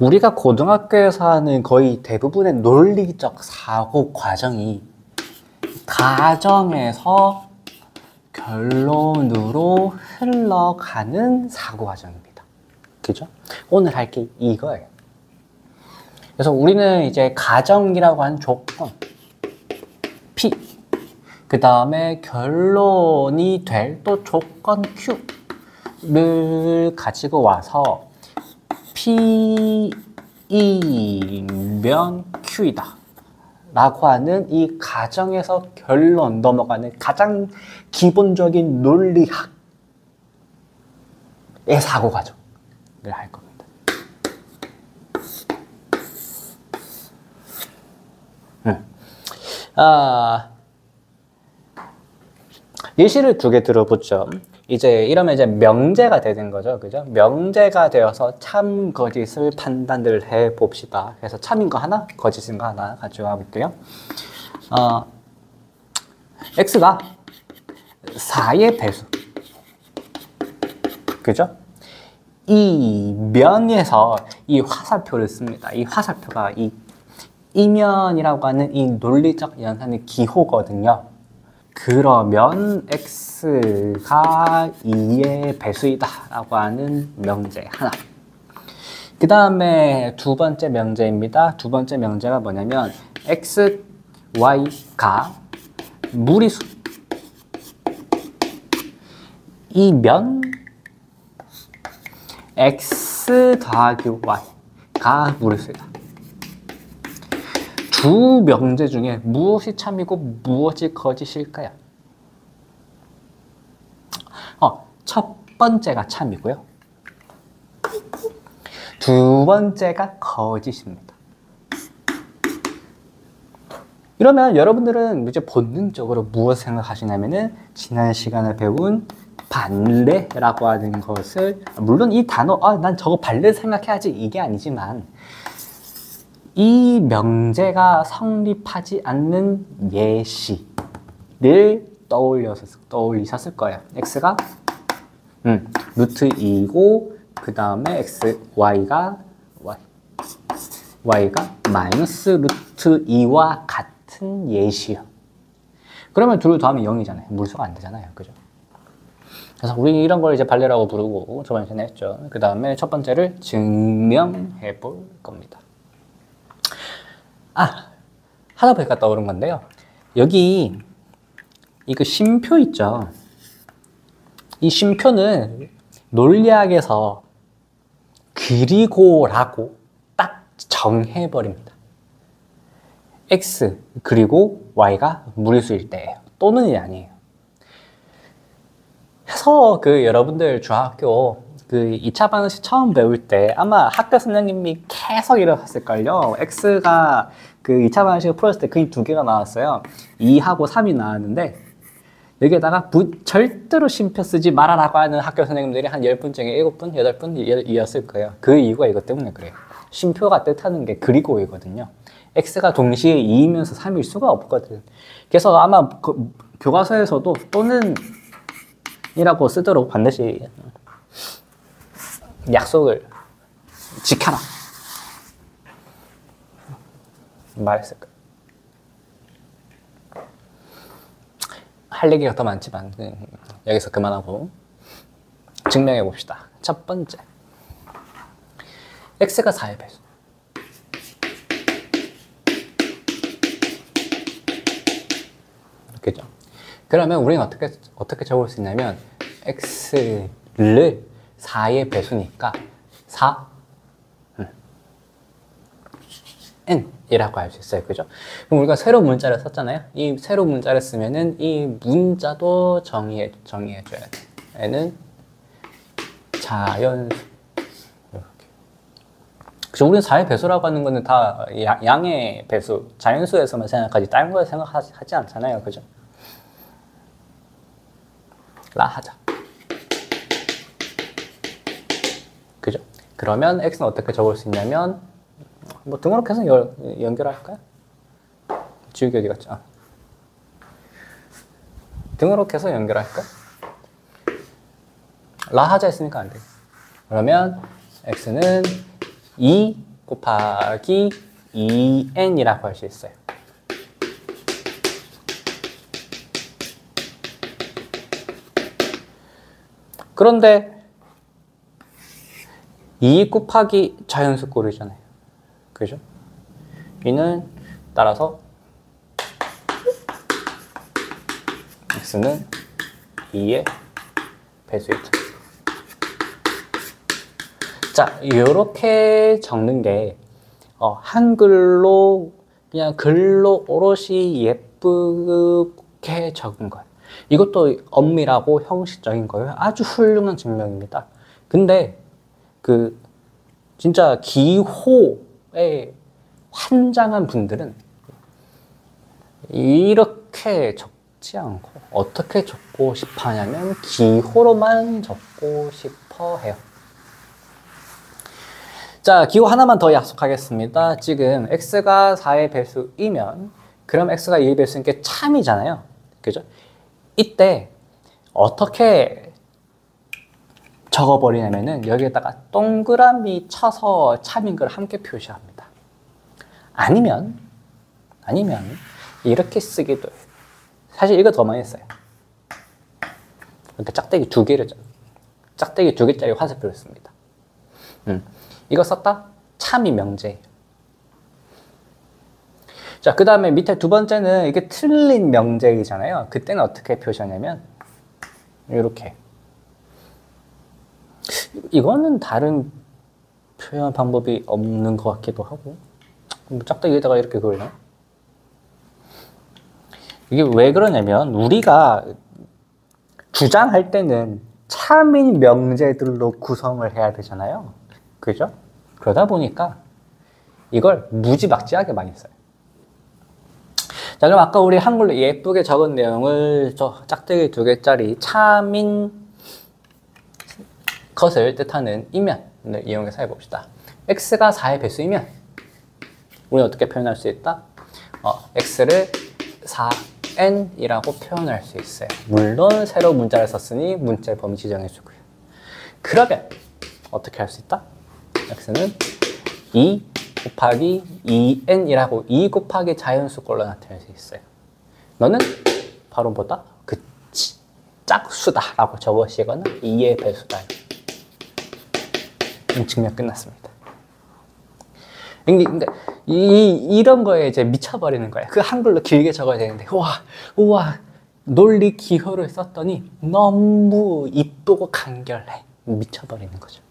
우리가 고등학교에서 하는 거의 대부분의 논리적 사고 과정이 가정에서 결론으로 흘러가는 사고 과정입니다. 그죠? 오늘 할 게 이거예요. 그래서 우리는 이제 가정이라고 하는 조건 P, 그 다음에 결론이 될 또 조건 Q를 가지고 와서 P이면 Q이다 라고 하는 이 가정에서 결론 넘어가는 가장 기본적인 논리학의 사고 과정을 할 겁니다. 예시를 두 개 들어보죠. 이제 이러면 이제 명제가 되는 거죠. 그죠? 명제가 되어서 참, 거짓을 판단을 해 봅시다. 그래서 참인 거 하나, 거짓인 거 하나 가져와 볼게요. x가 4의 배수. 그죠? 이 면에서 이 화살표를 씁니다. 이 화살표가 이 이면이라고 하는 이 논리적 연산의 기호거든요. 그러면 x가 2의 배수이다 라고 하는 명제 하나. 그 다음에 두 번째 명제입니다. 두 번째 명제가 뭐냐면 x, y가 무리수. 이 면 x 더하기 y가 무리수이다. 두 명제 중에 무엇이 참이고 무엇이 거짓일까요? 첫 번째가 참이고요. 두 번째가 거짓입니다. 이러면 여러분들은 이제 본능적으로 무엇을 생각하시냐면은 지난 시간에 배운 반례라고 하는 것을, 물론 이 단어 난 저거 반례 생각해야지 이게 아니지만 이 명제가 성립하지 않는 예시를 떠올리셨을 거예요. x가 루트 2이고 그 다음에 y가 마이너스 루트 2와 같은 예시요. 그러면 둘을 더하면 0이잖아요. 물수가 안 되잖아요. 그죠? 그래서 우리 이런 걸 이제 반례라고 부르고 저번에 전에 했죠. 그 다음에 첫 번째를 증명해 볼 겁니다. 하다 보니까 떠오른 건데요. 여기 이거 쉼표 있죠. 이 쉼표는 논리학에서 그리고라고 딱 정해버립니다. x 그리고 y가 무리수일 때예요. 또는이 아니에요. 해서 여러분들 중학교 2차 방정식 처음 배울 때 아마 학교 선생님이 계속 이러셨을걸요. x가 2차 방정식을 풀었을 때 그림 두 개가 나왔어요. 2하고 3이 나왔는데 여기에다가 절대로 쉼표 쓰지 말아라고 하는 학교 선생님들이 한 10분 중에 7분, 8분이었을 거예요. 그 이유가 이것 때문에 그래요. 쉼표가 뜻하는 게 그리고이거든요. x가 동시에 2이면서 3일 수가 없거든. 그래서 아마 교과서에서도 또는 이라고 쓰도록 반드시 약속을 지켜라 말했을 거예요. 할 얘기가 더 많지만 여기서 그만하고 증명해 봅시다. 첫 번째, x가 4의 배수. 그죠? 그러면 우리는 어떻게 적을 수 있냐면 x를 4의 배수니까 4 n 이라고 할 수 있어요. 그죠? 그럼 우리가 세로 문자를 썼잖아요. 이 세로 문자를 쓰면은 이 문자도 정의해줘야 돼. n은 자연수. 이렇게. 그래서 우리는 4의 배수라고 하는 거는 다 양의 배수, 자연수에서만 생각하지 다른 거에 생각하지 않잖아요. 그죠? 하자. 그죠? 그러면 x는 어떻게 적을 수 있냐면 등호록해서 연결할까요? 지우개 어디 갔죠? 등호록해서 연결할까요? 하자 했으니까 안 돼. 그러면 x는 2 곱하기 2n이라고 할 수 있어요. 그런데 2 곱하기 자연수 꼴이잖아요. 그죠? 이는 따라서 x는 2의 배수이다. 자, 이렇게 적는 게 한글로 그냥 글로 오롯이 예쁘게 적은 거예요. 이것도 엄밀하고 형식적인 거예요. 아주 훌륭한 증명입니다. 근데 진짜 기호에 환장한 분들은 이렇게 적지 않고 어떻게 적고 싶어 하냐면 기호로만 적고 싶어 해요. 자, 기호 하나만 더 약속하겠습니다. 지금 x가 4의 배수이면 그럼 x가 2의 배수인 게 참이잖아요. 그죠? 이때 어떻게 적어버리냐면은 여기에다가 동그라미 쳐서 참인 걸 함께 표시합니다. 아니면 이렇게 쓰기도 해요. 사실 이거 더 많이 써요. 이렇게 짝대기 2개를 짝대기 2개짜리 화살표를 씁니다. 이거 썼다? 참이 명제예요. 자, 그 다음에 밑에 두 번째는 이게 틀린 명제이잖아요. 그때는 어떻게 표시하냐면 이렇게. 이거는 다른 표현 방법이 없는 것 같기도 하고. 짝대기에다가 이렇게 그리나? 이게 왜 그러냐면 우리가 주장할 때는 참인 명제들로 구성을 해야 되잖아요. 그죠? 그러다 보니까 이걸 무지막지하게 많이 써요. 자, 그럼 아까 우리 한글로 예쁘게 적은 내용을 저 짝대기 2개짜리 참인 것을 뜻하는 이면을 이용해서 해봅시다. x가 4의 배수이면 우리는 어떻게 표현할 수 있다? x를 4n이라고 표현할 수 있어요. 물론 새로 문자를 썼으니 문자의 범위 지정해주고요. 그러면 어떻게 할 수 있다? x는 2 곱하기 2n이라고 2 곱하기 자연수꼴로 나타낼 수 있어요. 너는 바로 뭐다? 그치, 짝수다 라고 적으시거나 2의 배수다. 증명 끝났습니다. 근데 이런 거에 이제 미쳐버리는 거예요. 그 한글로 길게 적어야 되는데 우와 논리 기호를 썼더니 너무 이쁘고 간결해. 미쳐버리는 거죠.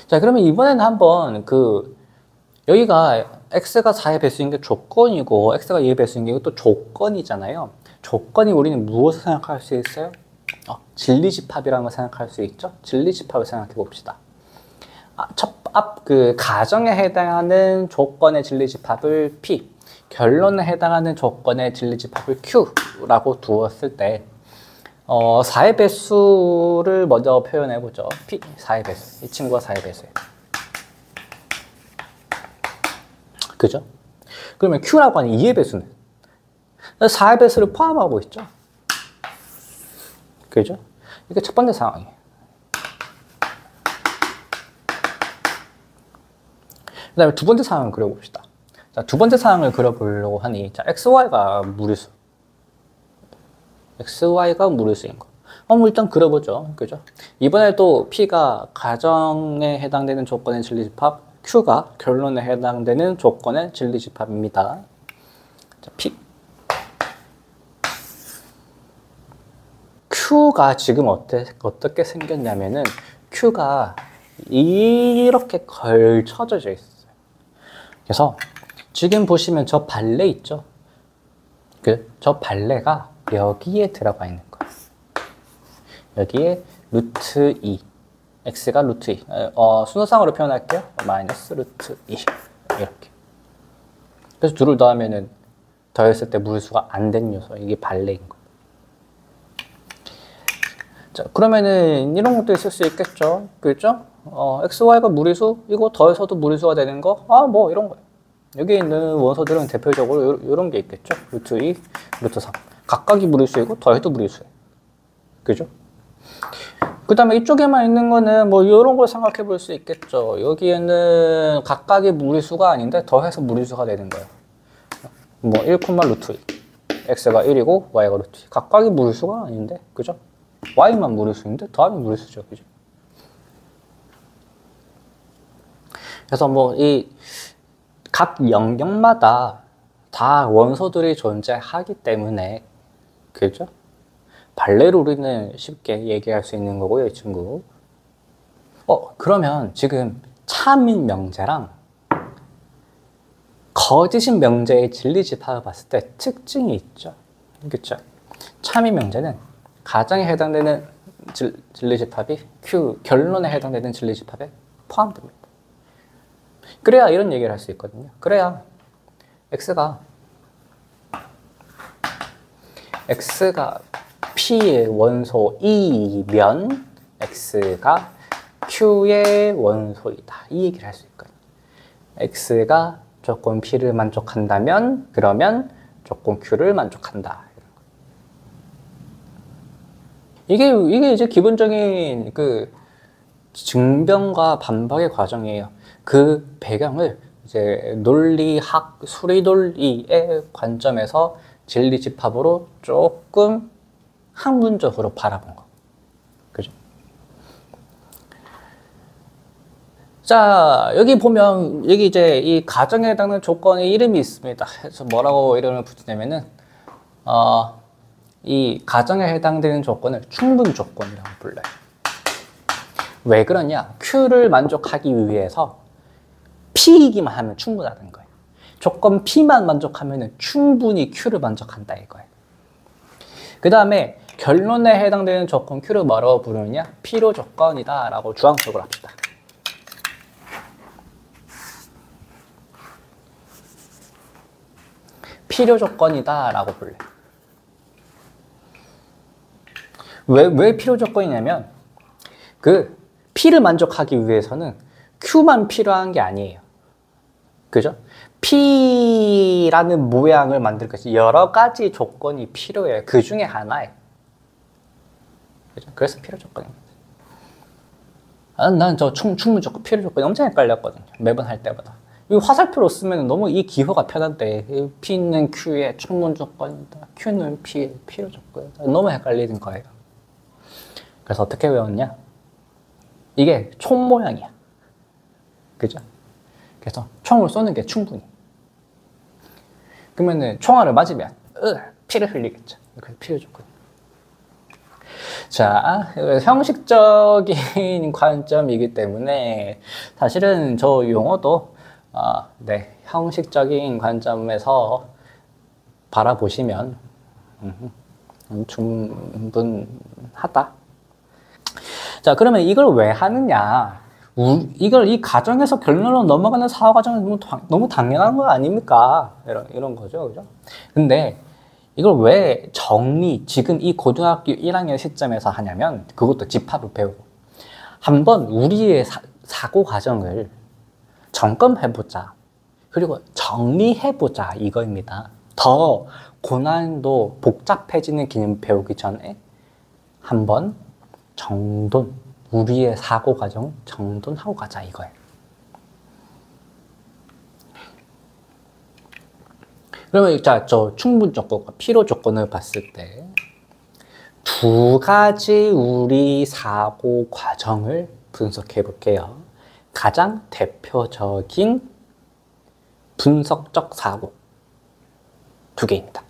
자, 그러면 이번에는 한번 여기가 x가 4의 배수인 게 조건이고 x가 2의 배수인 게 이것도 조건이잖아요. 조건이 우리는 무엇을 생각할 수 있어요? 진리집합이라는 걸 생각할 수 있죠. 진리집합을 생각해 봅시다. 가정에 해당하는 조건의 진리집합을 P, 결론에 해당하는 조건의 진리집합을 Q라고 두었을 때 4의 배수를 먼저 표현해 보죠. P, 4의 배수. 이 친구가 4의 배수예요. 그죠? 그러면 Q라고 하는 2의 배수는 4의 배수를 포함하고 있죠. 그죠? 이게 첫 번째 상황이에요. 그 다음에 두 번째 상황을 그려봅시다. 자, 두 번째 상황을 그려보려고 하니, 자, XY가 무리수. XY가 무리수인 거. 일단 그려보죠. 그죠? 이번에도 P가 가정에 해당되는 조건의 진리집합, Q가 결론에 해당되는 조건의 진리집합입니다. 자, P. Q가 지금 어떻게 생겼냐면은 Q가 이렇게 걸쳐져 있어요. 그래서 지금 보시면 저 발레 있죠? 저 발레가 여기에 들어가 있는 거예요. 여기에 루트 2, x가 루트 2. 순서상으로 표현할게요. 마이너스 루트 2 이렇게. 그래서 둘을 더하면은 더했을 때 무리수가 안 된 요소, 이게 발레인 거예요. 자, 그러면은 이런 것도 있을 수 있겠죠. 그렇죠? XY가 무리수, 이거 더해서도 무리수가 되는 거, 뭐 이런 거예요. 여기 있는 원소들은 대표적으로 이런 게 있겠죠. 루트 2, 루트 3. 각각이 무리수이고 더해도 무리수예요. 그죠? 그 다음에 이쪽에만 있는 거는 뭐 이런 걸 생각해 볼 수 있겠죠. 여기에는 각각의 무리수가 아닌데 더해서 무리수가 되는 거예요. 뭐 1, 루트 2. x가 1이고 y가 루트 2. 각각의 무리수가 아닌데, 그죠? y만 무리수인데 더하면 무리수죠, 그죠? 그래서 뭐 이 각 영역마다 다 원소들이 존재하기 때문에, 그죠? 발레로 우리는 쉽게 얘기할 수 있는 거고요, 이 친구. 그러면 지금 참인 명제랑 거짓인 명제의 진리집합을 봤을 때 특징이 있죠. 그렇죠? 참인 명제는 가정에 해당되는 진리집합이 Q, 결론에 해당되는 진리집합에 포함됩니다. 그래야 이런 얘기를 할 수 있거든요. 그래야 X가 P의 원소 E면 X가 Q의 원소이다. 이 얘기를 할 수 있거든요. X가 조건 P를 만족한다면 그러면 조건 Q를 만족한다. 이게 이제 기본적인 그 증명과 반박의 과정이에요. 그 배경을 이제 논리학, 수리논리의 관점에서 진리집합으로 조금 학문적으로 바라본 거. 그죠? 자, 여기 보면, 여기 이제 이 가정에 해당하는 조건의 이름이 있습니다. 그래서 뭐라고 이름을 붙이냐면은, 이 가정에 해당되는 조건을 충분 조건이라고 불러요. 왜 그러냐? Q를 만족하기 위해서 P이기만 하면 충분하다는 거예요. 조건 P만 만족하면 충분히 Q를 만족한다 이거예요. 그 다음에 결론에 해당되는 조건 Q를 뭐라고 부르느냐? 필요 조건이다 라고 주황색으로 합시다. 필요 조건이다 라고 불러요. 왜 필요 조건이냐면 그 P를 만족하기 위해서는 Q만 필요한 게 아니에요. 그죠? P라는 모양을 만들 것이 여러 가지 조건이 필요해요. 그 중에 하나예요. 그죠? 그래서 필요 조건입니다. 난 저 충분 조건, 필요 조건이 엄청 헷갈렸거든요. 매번 할 때마다. 이 화살표로 쓰면 너무 이 기호가 편한데 P는 Q의 충분 조건이다. Q는 P의 필요 조건이다. 너무 헷갈리는 거예요. 그래서 어떻게 외웠냐? 이게 총 모양이야. 그죠? 그래서 총을 쏘는 게 충분히. 그러면은 총알을 맞으면 피를 흘리겠죠. 그래서 필요 조건. 자, 형식적인 관점이기 때문에 사실은 저 용어도 네, 형식적인 관점에서 바라보시면 충분하다. 자, 그러면 이걸 왜 하느냐? 이 과정에서 결론으로 넘어가는 사고 과정은 너무 당연한 거 아닙니까? 이런 거죠, 그죠? 근데 이걸 왜 지금 이 고등학교 1학년 시점에서 하냐면 그것도 집합을 배우고 한번 우리의 사고 과정을 점검해보자. 그리고 정리해보자 이거입니다. 더 고난도 복잡해지는 개념 배우기 전에 한번 우리의 사고 과정 정돈하고 가자 이거예요. 그러면 자, 저 충분 조건과 필요 조건을 봤을 때 두 가지 우리 사고 과정을 분석해 볼게요. 가장 대표적인 분석적 사고 두 개입니다.